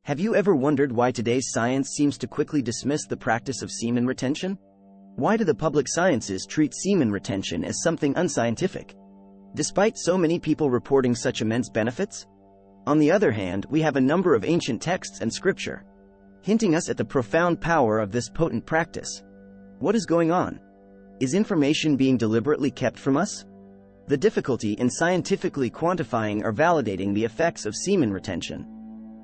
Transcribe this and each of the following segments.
Have you ever wondered why today's science seems to quickly dismiss the practice of semen retention? Why do the public sciences treat semen retention as something unscientific, despite so many people reporting such immense benefits? On the other hand, we have a number of ancient texts and scripture hinting us at the profound power of this potent practice. What is going on? Is information being deliberately kept from us? The difficulty in scientifically quantifying or validating the effects of semen retention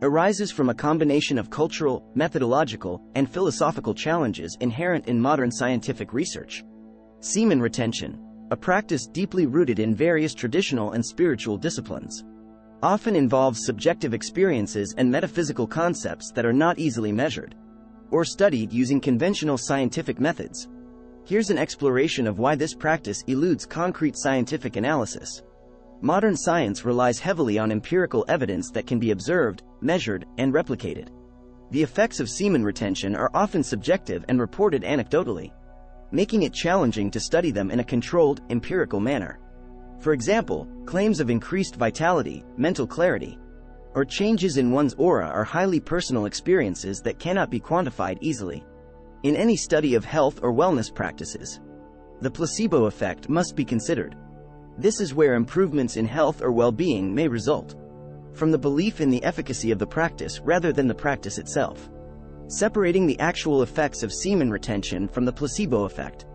arises from a combination of cultural, methodological, and philosophical challenges inherent in modern scientific research. Semen retention, a practice deeply rooted in various traditional and spiritual disciplines, often involves subjective experiences and metaphysical concepts that are not easily measured or studied using conventional scientific methods. Here's an exploration of why this practice eludes concrete scientific analysis. Modern science relies heavily on empirical evidence that can be observed, measured, and replicated. The effects of semen retention are often subjective and reported anecdotally, making it challenging to study them in a controlled, empirical manner. For example, claims of increased vitality, mental clarity, or changes in one's aura are highly personal experiences that cannot be quantified easily. In any study of health or wellness practices, the placebo effect must be considered. This is where improvements in health or well-being may result from the belief in the efficacy of the practice rather than the practice itself. Separating the actual effects of semen retention from the placebo effect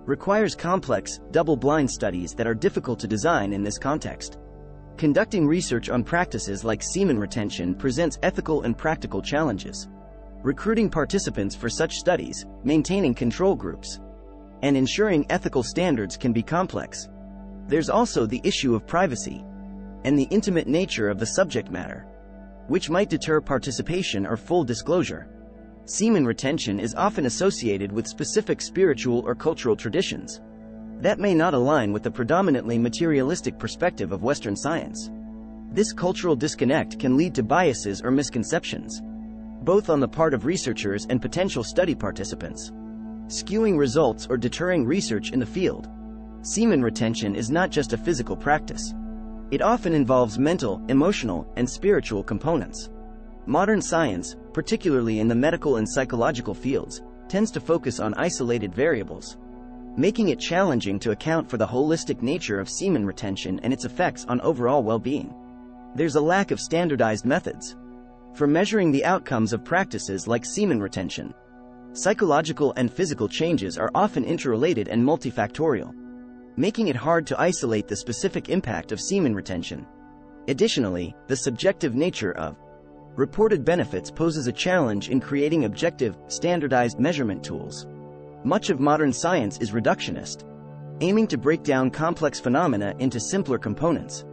requires complex, double-blind studies that are difficult to design in this context. Conducting research on practices like semen retention presents ethical and practical challenges. Recruiting participants for such studies, maintaining control groups, and ensuring ethical standards can be complex. There's also the issue of privacy and the intimate nature of the subject matter, which might deter participation or full disclosure. Semen retention is often associated with specific spiritual or cultural traditions that may not align with the predominantly materialistic perspective of Western science. This cultural disconnect can lead to biases or misconceptions, both on the part of researchers and potential study participants, skewing results or deterring research in the field. Semen retention is not just a physical practice. It often involves mental, emotional, and spiritual components. Modern science, particularly in the medical and psychological fields, tends to focus on isolated variables, making it challenging to account for the holistic nature of semen retention and its effects on overall well-being. There's a lack of standardized methods for measuring the outcomes of practices like semen retention. Psychological and physical changes are often interrelated and multifactorial, making it hard to isolate the specific impact of semen retention. Additionally, the subjective nature of reported benefits poses a challenge in creating objective, standardized measurement tools. Much of modern science is reductionist, aiming to break down complex phenomena into simpler components.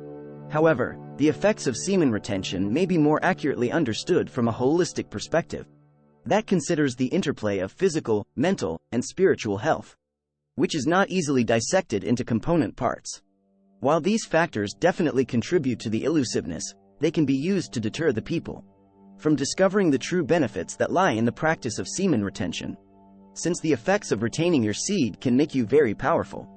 However, the effects of semen retention may be more accurately understood from a holistic perspective that considers the interplay of physical, mental, and spiritual health, which is not easily dissected into component parts. While these factors definitely contribute to the elusiveness, they can be used to deter the people from discovering the true benefits that lie in the practice of semen retention. Since the effects of retaining your seed can make you very powerful,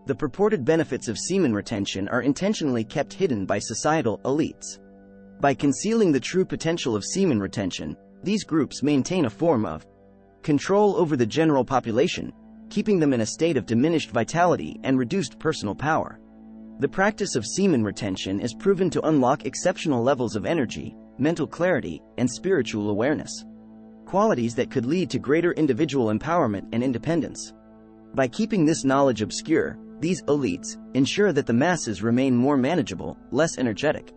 the purported benefits of semen retention are intentionally kept hidden by societal elites. By concealing the true potential of semen retention, these groups maintain a form of control over the general population, keeping them in a state of diminished vitality and reduced personal power. The practice of semen retention is proven to unlock exceptional levels of energy, mental clarity, and spiritual awareness, qualities that could lead to greater individual empowerment and independence. By keeping this knowledge obscure, these elites ensure that the masses remain more manageable, less energetic,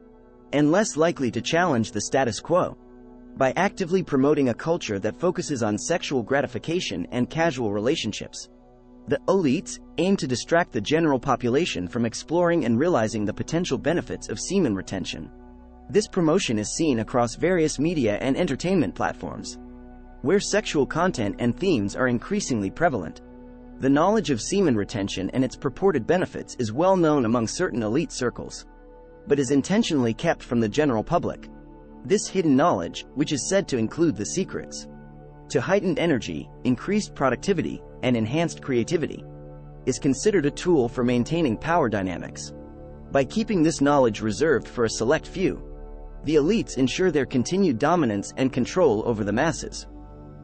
and less likely to challenge the status quo. By actively promoting a culture that focuses on sexual gratification and casual relationships, the elites aim to distract the general population from exploring and realizing the potential benefits of semen retention. This promotion is seen across various media and entertainment platforms, where sexual content and themes are increasingly prevalent. The knowledge of semen retention and its purported benefits is well known among certain elite circles, but is intentionally kept from the general public. This hidden knowledge, which is said to include the secrets to heightened energy, increased productivity, and enhanced creativity, is considered a tool for maintaining power dynamics. By keeping this knowledge reserved for a select few, The elites ensure their continued dominance and control over the masses.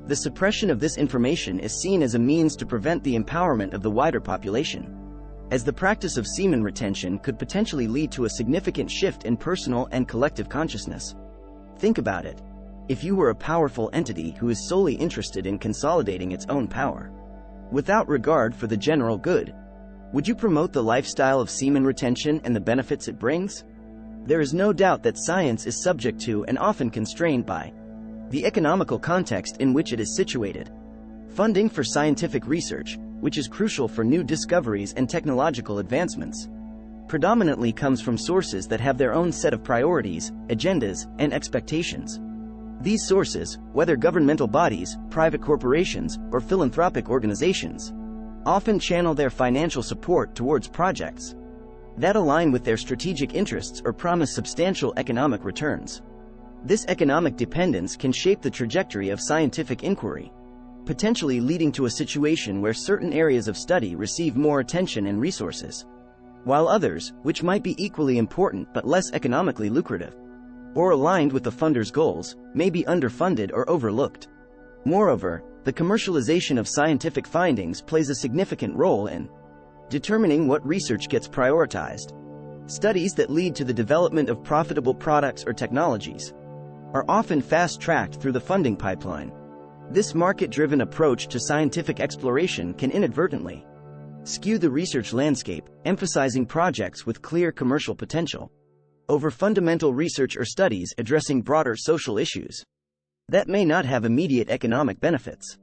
The suppression of this information is seen as a means to prevent the empowerment of the wider population, as the practice of semen retention could potentially lead to a significant shift in personal and collective consciousness. Think about it. If you were a powerful entity who is solely interested in consolidating its own power, without regard for the general good, would you promote the lifestyle of semen retention and the benefits it brings? There is no doubt that science is subject to and often constrained by the economical context in which it is situated. Funding for scientific research, which is crucial for new discoveries and technological advancements, predominantly comes from sources that have their own set of priorities, agendas, and expectations. These sources, whether governmental bodies, private corporations, or philanthropic organizations, often channel their financial support towards projects that align with their strategic interests or promise substantial economic returns. This economic dependence can shape the trajectory of scientific inquiry, potentially leading to a situation where certain areas of study receive more attention and resources, while others, which might be equally important but less economically lucrative, or aligned with the funder's goals, may be underfunded or overlooked. Moreover, the commercialization of scientific findings plays a significant role in determining what research gets prioritized. Studies that lead to the development of profitable products or technologies are often fast-tracked through the funding pipeline. This market-driven approach to scientific exploration can inadvertently skew the research landscape, emphasizing projects with clear commercial potential over fundamental research or studies addressing broader social issues that may not have immediate economic benefits.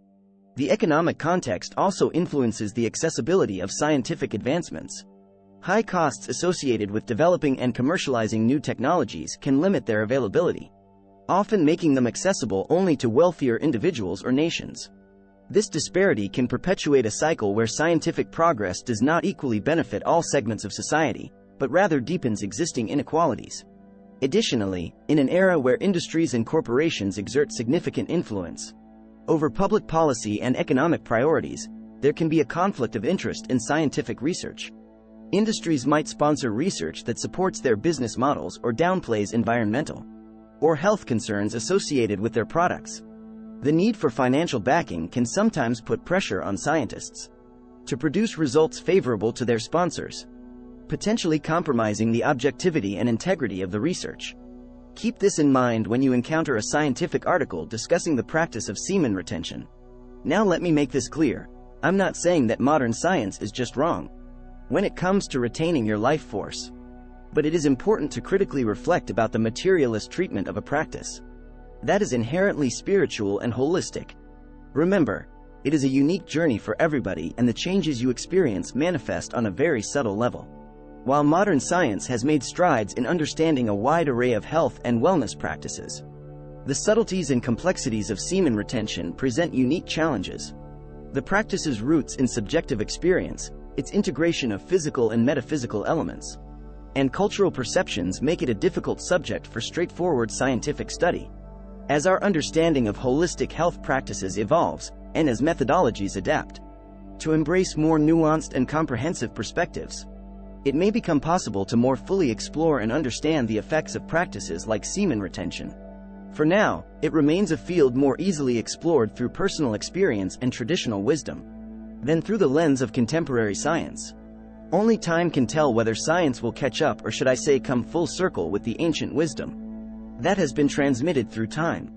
The economic context also influences the accessibility of scientific advancements. High costs associated with developing and commercializing new technologies can limit their availability, often making them accessible only to wealthier individuals or nations. This disparity can perpetuate a cycle where scientific progress does not equally benefit all segments of society, but rather deepens existing inequalities. Additionally, in an era where industries and corporations exert significant influence over public policy and economic priorities, there can be a conflict of interest in scientific research. Industries might sponsor research that supports their business models or downplays environmental or health concerns associated with their products. The need for financial backing can sometimes put pressure on scientists to produce results favorable to their sponsors, potentially compromising the objectivity and integrity of the research. Keep this in mind when you encounter a scientific article discussing the practice of semen retention. Now let me make this clear. I'm not saying that modern science is just wrong when it comes to retaining your life force, but it is important to critically reflect about the materialist treatment of a practice that is inherently spiritual and holistic. Remember, it is a unique journey for everybody, and the changes you experience manifest on a very subtle level. While modern science has made strides in understanding a wide array of health and wellness practices, the subtleties and complexities of semen retention present unique challenges. The practice's roots in subjective experience, its integration of physical and metaphysical elements, and cultural perceptions make it a difficult subject for straightforward scientific study. As our understanding of holistic health practices evolves, and as methodologies adapt to embrace more nuanced and comprehensive perspectives, it may become possible to more fully explore and understand the effects of practices like semen retention. For now, it remains a field more easily explored through personal experience and traditional wisdom than through the lens of contemporary science. Only time can tell whether science will catch up, or should I say come full circle with the ancient wisdom that has been transmitted through time.